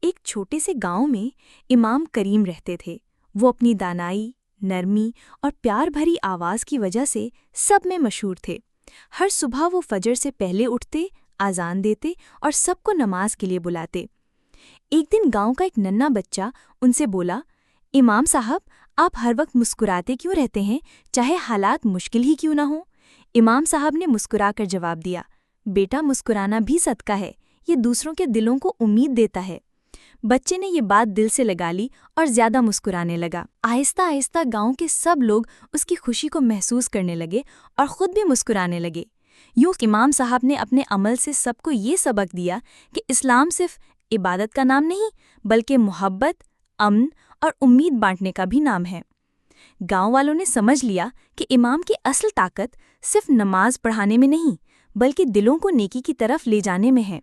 ایک چھوٹے سے گاؤں میں امام کریم رہتے تھے۔ وہ اپنی دانائی، نرمی اور پیار بھری آواز کی وجہ سے سب میں مشہور تھے۔ ہر صبح وہ فجر سے پہلے اٹھتے، اذان دیتے اور سب کو نماز کے لیے بلاتے۔ ایک دن گاؤں کا ایک ننھا بچہ ان سے بولا، امام صاحب، آپ ہر وقت مسکراتے کیوں رہتے ہیں، چاہے حالات مشکل ہی کیوں نہ ہوں؟ امام صاحب نے مسکرا کر جواب دیا، بیٹا، مسکرانا بھی صدقہ ہے، یہ دوسروں کے دلوں کو امید دیتا ہے۔ بچے نے یہ بات دل سے لگا لی اور زیادہ مسکرانے لگا۔ آہستہ آہستہ گاؤں کے سب لوگ اس کی خوشی کو محسوس کرنے لگے اور خود بھی مسکرانے لگے۔ یوں امام صاحب نے اپنے عمل سے سب کو یہ سبق دیا کہ اسلام صرف عبادت کا نام نہیں، بلکہ محبت، امن اور امید بانٹنے کا بھی نام ہے۔ گاؤں والوں نے سمجھ لیا کہ امام کی اصل طاقت صرف نماز پڑھانے میں نہیں، بلکہ دلوں کو نیکی کی طرف لے جانے میں ہے۔